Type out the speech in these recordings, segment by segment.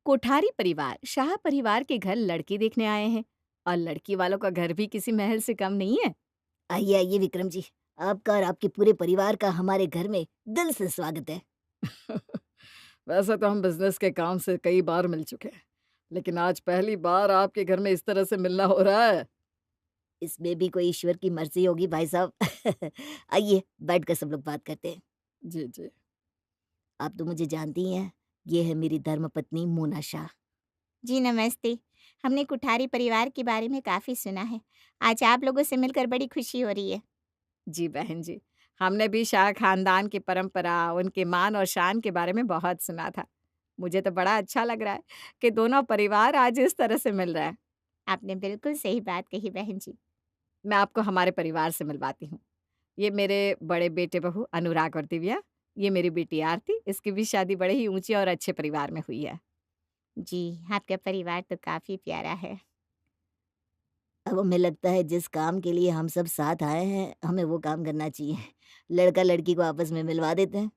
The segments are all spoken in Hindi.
कोठारी परिवार शाह परिवार के घर लड़की देखने आए हैं और लड़की वालों का घर भी किसी महल से कम नहीं है। आइए आइए विक्रम जी। आपका और आपके पूरे परिवार का हमारे घर में दिल से स्वागत है। वैसे तो हम बिजनेस के काम से कई बार मिल चुके हैं, लेकिन आज पहली बार आपके घर में इस तरह से मिलना हो रहा है। इसमें भी कोई ईश्वर की मर्जी होगी भाई साहब। आइए बैठ कर सब लोग बात करते हैं। जी जी। आप तो मुझे जानती ही हैं। ये है मेरी धर्मपत्नी मोना शाह। जी नमस्ते। हमने कुठारी परिवार के बारे में काफ़ी सुना है। आज आप लोगों से मिलकर बड़ी खुशी हो रही है। जी बहन जी, हमने भी शाह खानदान की परंपरा, उनके मान और शान के बारे में बहुत सुना था। मुझे तो बड़ा अच्छा लग रहा है कि दोनों परिवार आज इस तरह से मिल रहे हैं। आपने बिल्कुल सही बात कही बहन जी। मैं आपको हमारे परिवार से मिलवाती हूँ। ये मेरे बड़े बेटे बहू अनुराग और दिव्या, ये मेरी बेटी आरती, इसकी भी शादी बड़े ही ऊँचे और अच्छे परिवार में हुई है। जी, आपका परिवार तो काफ़ी प्यारा है। अब हमें लगता है जिस काम के लिए हम सब साथ आए हैं हमें वो काम करना चाहिए। लड़का लड़की को आपस में मिलवा देते हैं।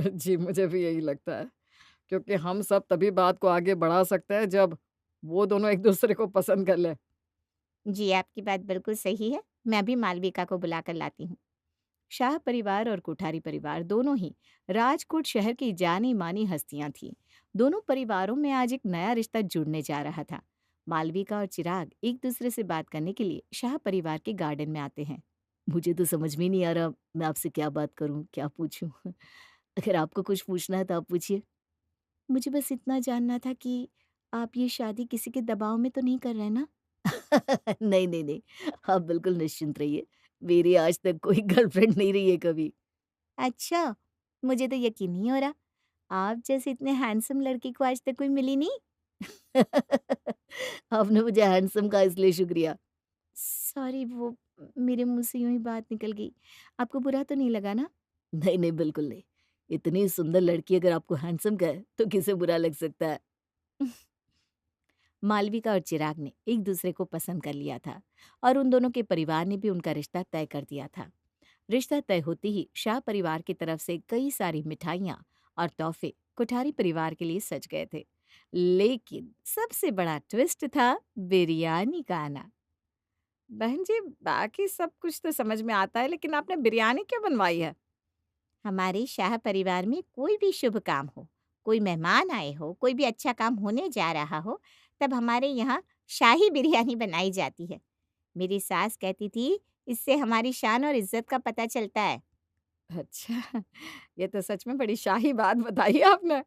जी, मुझे भी यही लगता है, क्योंकि हम सब तभी बात को आगे बढ़ा सकते हैं जब वो दोनों एक-दूसरे को पसंद कर लें। जी, आपकी बात बिल्कुल सही है। मैं अभी मालविका को बुलाकर लाती हूँ। शाह परिवार और कोठारी परिवार दोनों ही राजकोट शहर की जानी-मानी हस्तियां थीं। दोनों परिवारों में आज एक नया रिश्ता जुड़ने जा रहा था। मालविका और चिराग एक दूसरे से बात करने के लिए शाह परिवार के गार्डन में आते हैं। मुझे तो समझ में नहीं आ रहा मैं आपसे क्या बात करूं, क्या पूछूं। अगर आपको कुछ पूछना है तो आप पूछिए। मुझे बस इतना जानना था कि आप ये शादी किसी के दबाव में तो नहीं कर रहे ना? नहीं, नहीं, नहीं। आप बिल्कुल निश्चिंत रहिए। मेरी आज तक कोई गर्लफ्रेंड नहीं रही है कभी। अच्छा, मुझे तो यकीन नहीं हो रहा। आप जैसे इतने हैंडसम लड़के को आज तक कोई मिली नहीं। आपने मुझे हैंडसम कहा इसलिए शुक्रिया। सॉरी वो मेरे मुँह से यूँ ही बात निकल गई। आपको बुरा तो नहीं लगा ना? नहीं, नहीं, बिल्कुल नहीं। इतनी सुंदर लड़की अगर आपको हैंडसम कहे तो किसे बुरा लग सकता है। मालविका और चिराग ने एक दूसरे को पसंद कर लिया था और उन दोनों के परिवार ने भी उनका रिश्ता तय कर दिया था। रिश्ता तय होते ही शाह परिवार की तरफ से कई सारी मिठाइयाँ और तोहफे कोठारी परिवार के लिए सज गए थे। लेकिन सबसे बड़ा ट्विस्ट था बिरयानी का आना। बहन जी, बाकी सब कुछ तो समझ में आता है, लेकिन आपने बिरयानी क्यों बनवाई है? हमारे शाह परिवार में कोई भी शुभ काम हो, कोई मेहमान आए हो, कोई भी अच्छा काम होने जा रहा हो, तब हमारे यहाँ शाही बिरयानी बनाई जाती है। मेरी सास कहती थी, इससे हमारी शान और इज़्ज़त का पता चलता है। अच्छा, ये तो सच में बड़ी शाही बात बताई है आपने।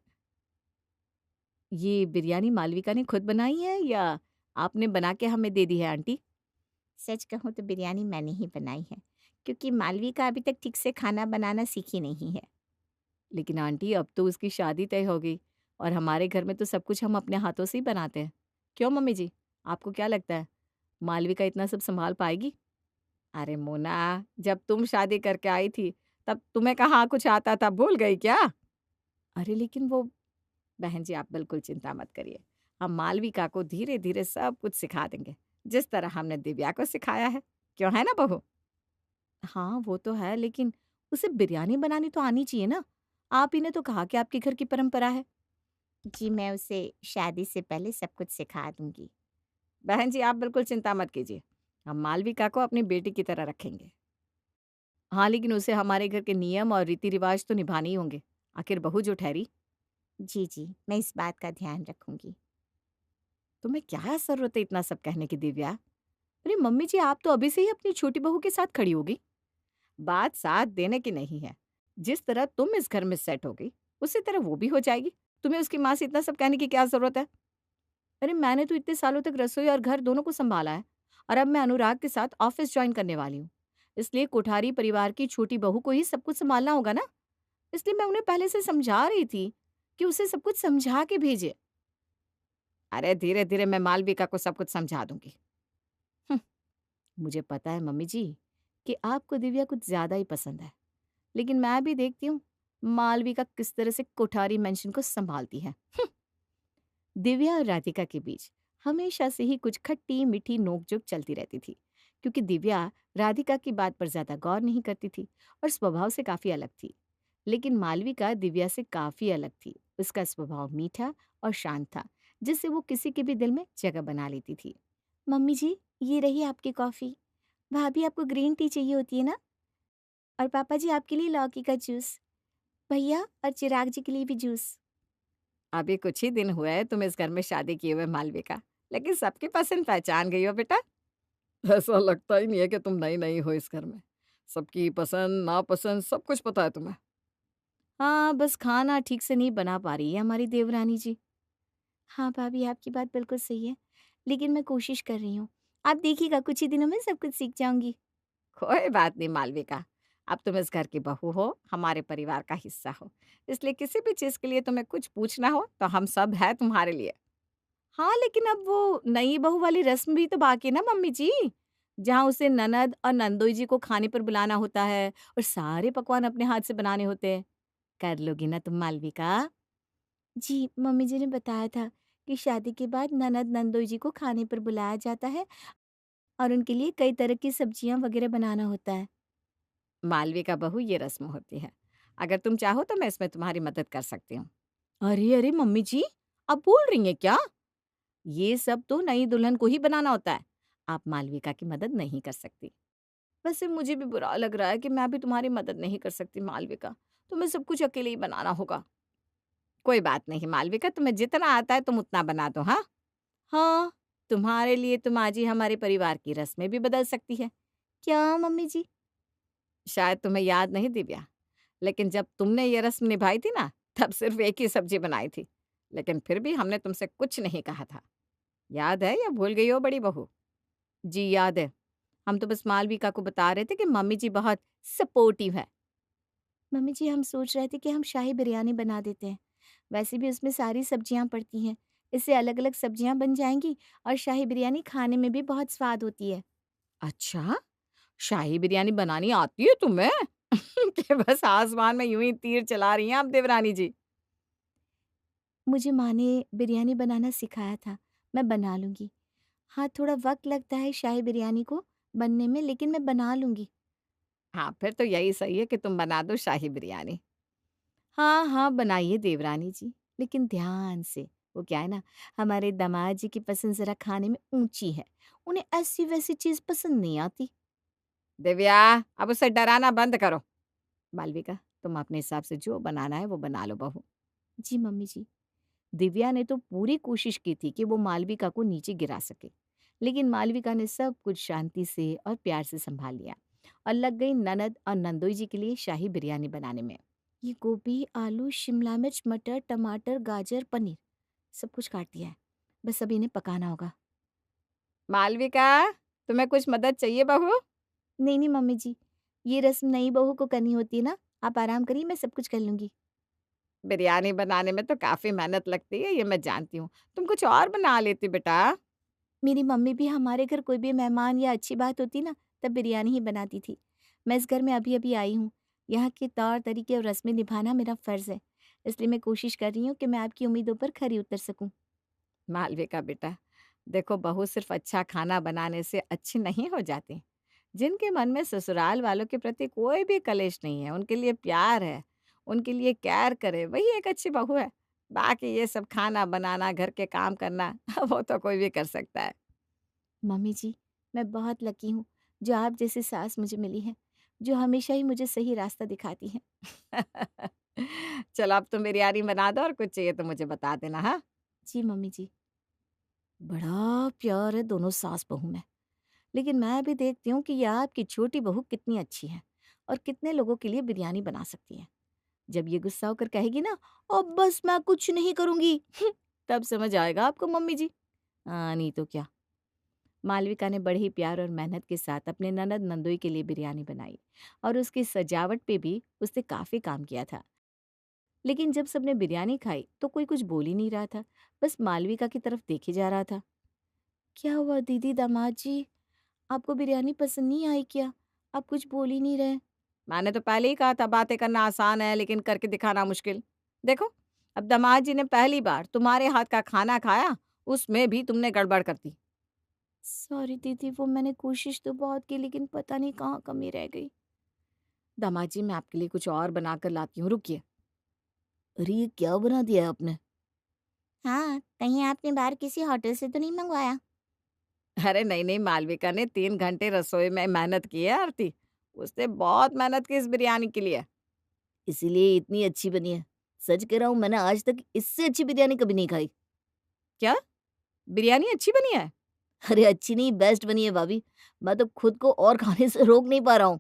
ये बिरयानी मालविका ने खुद बनाई है या आपने बना के हमें दे दी है आंटी? सच कहूँ तो बिरयानी मैंने ही बनाई है, क्योंकि मालविका अभी तक ठीक से खाना बनाना सीखी नहीं है। लेकिन आंटी, अब तो उसकी शादी तय हो गई और हमारे घर में तो सब कुछ हम अपने हाथों से ही बनाते हैं। क्यों मम्मी जी, आपको क्या लगता है मालविका इतना सब संभाल पाएगी? अरे मोना, जब तुम शादी करके आई थी तब तुम्हें कहाँ कुछ आता था, भूल गई क्या? अरे लेकिन वो, बहन जी आप बिल्कुल चिंता मत करिए, हम मालविका को धीरे धीरे सब कुछ सिखा देंगे, जिस तरह हमने दिव्या को सिखाया है। क्यों, है ना बहू? हाँ वो तो है, लेकिन उसे बिरयानी बनानी तो आनी चाहिए ना। आप ही ने तो कहा कि आपके घर की परंपरा है। जी, मैं उसे शादी से पहले सब कुछ सिखा दूँगी। बहन जी आप बिल्कुल चिंता मत कीजिए, हम मालविका को अपनी बेटी की तरह रखेंगे। हाँ, लेकिन उसे हमारे घर के नियम और रीति रिवाज तो निभाने ही होंगे, आखिर बहू जो ठहरी। जी, जी, मैं इस बात का ध्यान रखूँगी। तुम्हें क्या जरूरत है इतना सब कहने की दिव्या? अरे मम्मी जी, आप तो अभी से ही अपनी छोटी बहू के साथ खड़ी होगी। बात साथ देने की नहीं है, जिस तरह तुम इस घर में सेट हो गई उसी तरह वो भी हो जाएगी। तुम्हें उसकी माँ से इतना सब कहने की क्या जरूरत है? अरे मैंने तो इतने सालों तक रसोई और घर दोनों को संभाला है, और अब मैं अनुराग के साथ ऑफिस ज्वाइन करने वाली हूँ। इसलिए कोठारी परिवार की छोटी बहू को ही सब कुछ संभालना होगा ना। इसलिए मैं उन्हें पहले से समझा रही थी कि उसे सब कुछ समझा के भेजे। अरे धीरे धीरे मैं मालविका को सब कुछ समझा दूंगी। हम्म, मुझे पता है मम्मी जी कि आपको दिव्या कुछ ज्यादा ही पसंद है, लेकिन मैं भी देखती हूँ मालविका किस तरह से कोठारी मेंशन को संभालती है। दिव्या और राधिका के बीच हमेशा से ही कुछ खट्टी मीठी नोकझोंक चलती रहती थी, क्योंकि दिव्या राधिका की बात पर ज्यादा गौर नहीं करती थी और स्वभाव से काफी अलग थी। लेकिन मालविका दिव्या से काफी अलग थी। उसका स्वभाव मीठा और शांत था, जिससे वो किसी के भी दिल में जगह बना लेती थी। मम्मी जी, ये रही आपकी कॉफ़ी। भाभी आपको ग्रीन टी चाहिए होती है ना? और पापा जी आपके लिए लौकी का जूस। भैया और चिराग जी के लिए भी जूस। अभी कुछ ही दिन हुए हैं तुम इस घर में शादी किए हुए मालविका, लेकिन सबकी पसंद पहचान गई हो बेटा। ऐसा लगता ही नहीं है कि तुम नई नई हो इस घर में। सबकी पसंद नापसंद सब कुछ पता है तुम्हें। हाँ, बस खाना ठीक से नहीं बना पा रही है हमारी देवरानी जी। हाँ भाभी, आपकी बात बिल्कुल सही है, लेकिन मैं कोशिश कर रही हूँ। आप देखिएगा कुछ ही दिनों में सब कुछ सीख जाऊँगी। कोई बात नहीं मालविका, अब तुम इस घर की बहू हो, हमारे परिवार का हिस्सा हो, इसलिए किसी भी चीज़ के लिए तुम्हें कुछ पूछना हो तो हम सब है तुम्हारे लिए। हाँ, लेकिन अब वो नई बहू वाली रस्म भी तो बाकी है ना मम्मी जी, जहाँ उसे ननद और नंदोई जी को खाने पर बुलाना होता है और सारे पकवान अपने हाथ से बनाने होते हैं। कर लोगी ना तुम मालविका? जी, मम्मी जी ने बताया था कि शादी के बाद ननद नंदोई जी को खाने पर बुलाया जाता है और उनके लिए कई तरह की सब्जियाँ वगैरह बनाना होता है। मालविका बहू ये रस्म होती है। अगर तुम चाहो तो मैं इसमें तुम्हारी मदद कर सकती हूँ। अरे अरे मम्मी जी, आप बोल रही हैं क्या? ये सब तो नई दुल्हन को ही बनाना होता है। आप मालविका की मदद नहीं कर सकती। वैसे मुझे भी बुरा लग रहा है कि मैं भी तुम्हारी मदद नहीं कर सकती मालविका। तुम्हें सब कुछ अकेले ही बनाना होगा। कोई बात नहीं मालविका, तुम्हें जितना आता है तुम उतना बना दो, हाँ? हाँ, तुम्हारे लिए तुम आज ही हमारे परिवार की रस्में भी बदल सकती है। क्या मम्मी जी? शायद तुम्हें याद नहीं दिव्या, लेकिन जब तुमने ये रस्म निभाई थी ना, तब सिर्फ एक ही सब्जी बनाई थी। लेकिन फिर भी हमने तुमसे कुछ नहीं कहा था। याद है या भूल गई हो बड़ी बहू? जी याद है। हम तो बस मालविका को बता रहे थे कि मम्मी जी बहुत सपोर्टिव है। मम्मी जी, हम सोच रहे थे कि हम शाही बिरयानी बना देते हैं। वैसे भी उसमें सारी सब्जियाँ पड़ती हैं। इससे अलग-अलग सब्जियाँ बन जाएँगी और शाही बिरयानी खाने में भी बहुत स्वाद होती है। अच्छा, शाही बिरयानी बनानी आती है तुम्हें? कि बस आसमान में यूं ही तीर चला रही हैं आप देवरानी जी। मुझे माँ ने बिरयानी बनाना सिखाया था, मैं बना लूँगी। हाँ, थोड़ा वक़्त लगता है शाही बिरयानी को बनने में, लेकिन मैं बना लूँगी। हाँ, फिर तो यही सही है कि तुम बना दो शाही बिरयानी। हाँ, हाँ, बनाइए देवरानी जी, लेकिन ध्यान से। वो क्या है ना, हमारे दामाद जी की पसंद ज़रा खाने में ऊँची है। उन्हें ऐसी-वैसी चीज़ पसंद नहीं आती। दिव्या, अब उसे डराना बंद करो। मालविका, तुम अपने हिसाब से जो बनाना है वो बना लो बहू। जी, मम्मी जी। दिव्या ने तो पूरी कोशिश की थी कि वो मालविका को नीचे गिरा सके, लेकिन मालविका ने सब कुछ शांति से और प्यार से संभाल लिया और लग गई ननद और नंदोई जी के लिए शाही बिरयानी बनाने में। ये गोभी, आलू, शिमला मिर्च, मटर, टमाटर, गाजर, पनीर सब कुछ काट दिया है। बस अब इन्हें पकाना होगा। मालविका, तुम्हें कुछ मदद चाहिए बहू? नहीं, नहीं मम्मी जी, ये रस्म नई बहू को करनी होती है ना, आप आराम करिए, मैं सब कुछ कर लूँगी। बिरयानी बनाने में तो काफी मेहनत लगती है, ये मैं जानती हूँ। तुम कुछ और बना लेती बेटा। मेरी मम्मी भी हमारे घर कोई भी मेहमान या अच्छी बात होती ना, तब बिरयानी ही बनाती थी। मैं इस घर में अभी-अभी आई हूँ। यहाँ के तौर तरीके और रस्में निभाना मेरा फ़र्ज़ है। इसलिए मैं कोशिश कर रही हूँ कि मैं आपकी उम्मीदों पर खरी उतर सकूँ। मालविका बेटा, देखो बहू सिर्फ अच्छा खाना बनाने से अच्छी नहीं हो जाती। जिनके मन में ससुराल वालों के प्रति कोई भी कलेश नहीं है, उनके लिए प्यार है, उनके लिए केयर करे, वही एक अच्छी बहू है। बाकी ये सब खाना बनाना, घर के काम करना वो तो कोई भी कर सकता है। मम्मी जी, मैं बहुत लकी हूँ, जो आप जैसी सास मुझे मिली है, जो हमेशा ही मुझे सही रास्ता दिखाती हैं। चलो अब तुम बिरयानी बना दो और कुछ चाहिए तो मुझे बता देना, हाँ? जी, मम्मी जी। बड़ा प्यार है दोनों सास बहू में। लेकिन मैं भी देखती हूँ कि ये आपकी छोटी बहू कितनी अच्छी है और कितने लोगों के लिए बिरयानी बना सकती है। जब ये गुस्सा होकर कहेगी ना, अब बस मैं कुछ नहीं करूँगी, तब समझ आएगा आपको मम्मी जी। हाँ, नहीं तो क्या। मालविका ने बड़े ही प्यार और मेहनत के साथ अपने ननद नंदोई के लिए बिरयानी बनाई और उसकी सजावट पे भी उसने काफ़ी काम किया था। लेकिन जब सबने बिरयानी खाई तो कोई कुछ बोल ही नहीं रहा था, बस मालविका की तरफ देखे जा रहा था। क्या हुआ दीदी, दामाद जी? आपको बिरयानी पसंद नहीं आई क्या? आप कुछ बोल ही नहीं रहे। मैंने तो पहले ही कहा था बातें करना आसान है लेकिन करके दिखाना मुश्किल। देखो, अब दामाद जी ने पहली बार तुम्हारे हाथ का खाना खाया, उसमें भी तुमने गड़बड़ कर दी। सॉरी दीदी, वो मैंने कोशिश तो बहुत की, लेकिन पता नहीं कहाँ कमी रह गई। दामाद जी, मैं आपके लिए कुछ और बना कर लाती हूँ, रुकिए। अरे ये क्या बना दिया आपने? हाँ, कहीं आपने बाहर किसी होटल से तो नहीं मंगवाया? अरे नहीं नहीं, मालविका ने 3 घंटे रसोई में मेहनत की है आरती। उसने बहुत मेहनत की इस बिरयानी के लिए। इसीलिए इतनी अच्छी बनी है। सच कह रहा हूँ, मैंने आज तक इससे अच्छी बिरयानी कभी नहीं खाई। क्या? बिरयानी अच्छी बनी है? अरे अच्छी नहीं, बेस्ट बनी है भाभी। मैं तो खुद को और खाने से रोक नहीं पा रहा हूँ।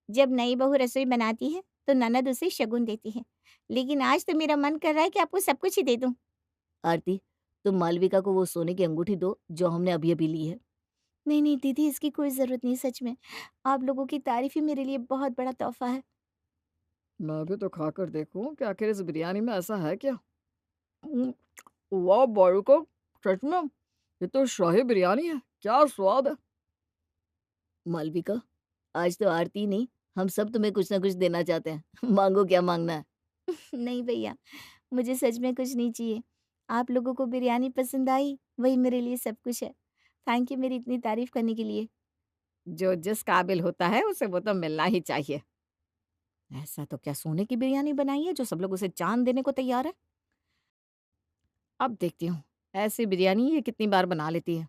जब नई बहू रसोई बनाती है, तो ननद उसे शगुन देती है। लेकिन आज तो मेरा मन कर रहा है कि आपको सब कुछ ही दे दूँ। आरती, तुम मालविका को वो सोने की अंगूठी दो जो हमने अभी-अभी ली है। नहीं, नहीं दीदी, इसकी कोई ज़रूरत नहीं सच में। आप लोगों की तारीफ़ ही मेरे लिए बहुत बड़ा तोहफ़ा है। मैं भी तो खाकर देखूं कि आखिर इस बिरयानी में ऐसा है क्या। हम्म, वाह बालको, सच में ये तो शाही बिरयानी है, क्या स्वाद है। मालविका, आज तो आरती नहीं, हम सब तुम्हें कुछ ना कुछ देना चाहते हैं। माँगो क्या माँगना है। नहीं भैया, मुझे सच में कुछ नहीं चाहिए। आप लोगों को बिरयानी पसंद आई, वही मेरे लिए सब कुछ है। थैंक यू मेरी इतनी तारीफ़ करने के लिए। जो जिस काबिल होता है उसे वो तो मिलना ही चाहिए। ऐसा तो क्या सोने की बिरयानी बनाई है जो सब लोग उसे चाँद देने को तैयार है। अब देखती हूँ ऐसी बिरयानी ये कितनी बार बना लेती है।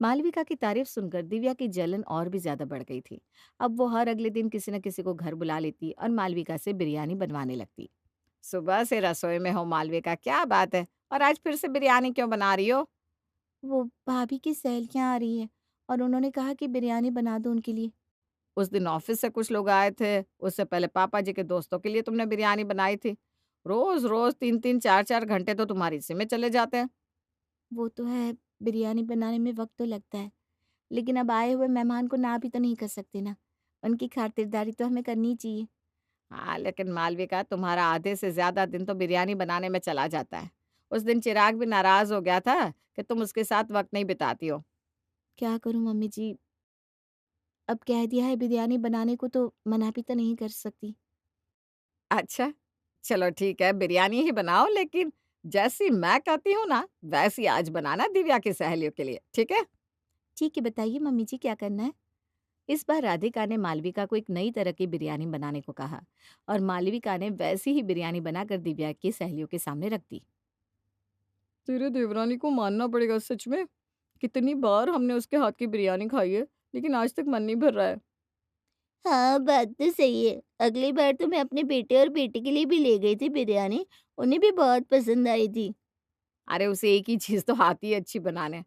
मालविका की तारीफ सुनकर दिव्या की जलन और भी ज्यादा बढ़ गई थी। अब वो हर अगले दिन किसी न किसी को घर बुला लेती और मालविका से बिरयानी बनवाने लगती। सुबह से रसोई में हो मालविका, क्या बात है, और आज फिर से बिरयानी क्यों बना रही हो? वो भाभी की सहेलियाँ आ रही हैं और उन्होंने कहा कि बिरयानी बना दो उनके लिए। उस दिन ऑफिस से कुछ लोग आए थे, उससे पहले पापा जी के दोस्तों के लिए तुमने बिरयानी बनाई थी। रोज रोज 3-3 4-4 घंटे तो तुम्हारी इसी में चले जाते हैं। वो तो है, बिरयानी बनाने में वक़्त तो लगता है, लेकिन अब आए हुए मेहमान को ना भी तो नहीं कर सकते ना। उनकी खातिरदारी तो हमें करनी ही चाहिए। हाँ, लेकिन मालविका तुम्हारा आधे से ज़्यादा दिन तो बिरयानी बनाने में चला जाता है। उस दिन चिराग भी नाराज़ हो गया था कि तुम उसके साथ वक़्त नहीं बिताती हो। क्या करूँ मम्मी जी, अब कह दिया है बिरयानी बनाने को तो मना भी तो नहीं कर सकती। अच्छा, चलो ठीक है, बिरयानी ही बनाओ, लेकिन जैसी मैं कहती हूँ ना, वैसी आज बनाना दिव्या की सहेलियों के लिए, ठीक है? ठीक है, बताइए मम्मी जी क्या करना है? इस बार राधिका ने मालविका को एक नई तरह की बिरयानी बनाने को कहा और मालविका ने वैसी ही बिरयानी बनाकर दिव्या की सहेलियों के सामने रख दी। तेरे देवरानी को मानना पड़ेगा सच में। कितनी बार हमने उसके हाथ की बिरयानी खाई है, लेकिन आज तक मन नहीं भर रहा है। हाँ, बात तो सही है। अगली बार तो मैं अपने बेटे और बेटी के लिए भी ले गई थी बिरयानी, उन्हें भी बहुत पसंद आई थी। अरे उसे एक ही चीज़ तो आती है अच्छी बनाने।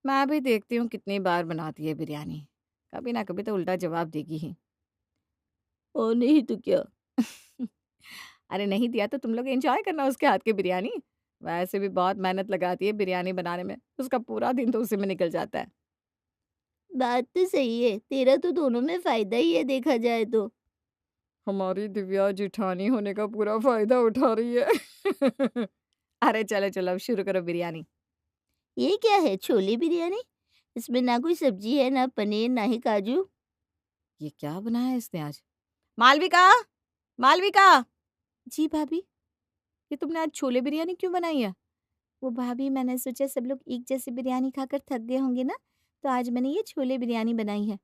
मैं भी देखती हूँ कितनी बार बनाती है बिरयानी। कभी ना कभी तो उल्टा जवाब देगी ही। और नहीं तो क्या। अरे नहीं दिया तो तुम लोग एंजॉय करना उसके हाथ की बिरयानी। वैसे भी बहुत मेहनत लगाती है बिरयानी बनाने में। उसका पूरा दिन तो उसी में निकल जाता है। बात तो सही है, तेरा तो दोनों में फ़ायदा ही है देखा जाए तो। हमारी दिव्या जिठानी होने का पूरा फ़ायदा उठा रही है। अरे चलो, चलो अब शुरू करो बिरयानी। ये क्या है, छोले बिरयानी? इसमें ना कोई सब्ज़ी है, ना पनीर, ना ही काजू। ये क्या बनाया है इसने आज? मालविका! मालविका! जी भाभी। ये तुमने आज छोले बिरयानी क्यों बनाई है? वो भाभी मैंने सोचा सब लोग एक जैसी बिरयानी खाकर थक गए होंगे ना, तो आज मैंने ये छोले बिरयानी बनाई है।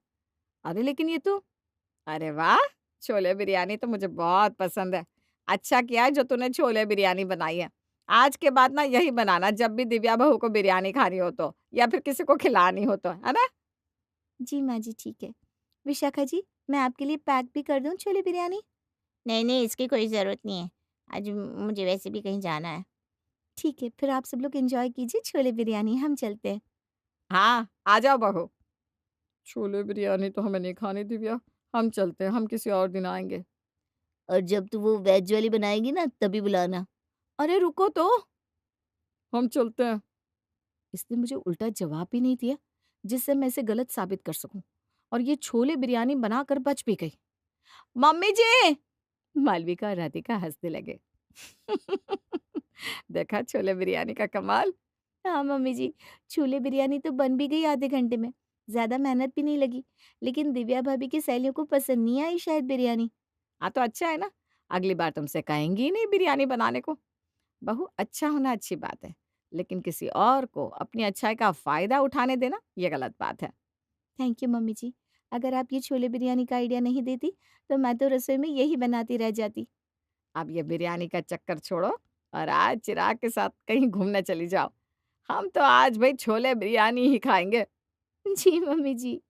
अरे लेकिन ये तो, अरे वाह! छोले बिरयानी तो मुझे बहुत पसंद है। अच्छा किया जो तूने छोले बिरयानी बनाई है। आज के बाद ना यही बनाना जब भी दिव्या बहू को बिरयानी खानी हो तो, या फिर किसी को खिलानी हो तो, है ना? जी माँ जी, ठीक है। विशाखा जी, मैं आपके लिए पैक भी कर दूँ छोले बिरयानी? नहीं, नहीं इसकी कोई ज़रूरत नहीं है। आज मुझे वैसे भी कहीं जाना है। ठीक है, फिर आप सब लोग एन्जॉय कीजिए छोले बिरयानी, हम चलते हैं। हाँ, आ जाओ बहू। छोले बिरयानी तो हमें नहीं खानी दिव्या। हम चलते हैं, हम किसी और दिन आएँगे। और जब तू वो वेज वाली बनाएगी ना, तभी बुलाना। अरे रुको तो, हम चलते हैं। इसने मुझे उल्टा जवाब भी नहीं दिया, जिससे मैं इसे गलत साबित कर सकूं, और ये छोले बिरयानी बनाकर बच भी गई। मम्मी जी! मालविका और राधिका हंसने लगे। देखा छोले बिरयानी का कमाल। हाँ मम्मी जी, छोले बिरयानी तो बन भी गई आधे घंटे में। ज़्यादा मेहनत भी नहीं लगी। लेकिन दिव्या भाभी की सहेलियों को पसंद नहीं आई शायद बिरयानी। हाँ तो अच्छा है ना, अगली बार तुमसे कहेंगी ही नहीं बिरयानी बनाने को। बहू, अच्छा होना अच्छी बात है, लेकिन किसी और को अपनी अच्छाई का फायदा उठाने देना ये गलत बात है। थैंक यू मम्मी जी। अगर आप ये छोले बिरयानी का आइडिया नहीं देती, तो मैं तो रसोई में यही बनाती रह जाती। अब ये बिरयानी का चक्कर छोड़ो और आज चिराग के साथ कहीं घूमने चली जाओ। हम तो आज भाई छोले बिरयानी ही खाएंगे। जी मम्मी जी।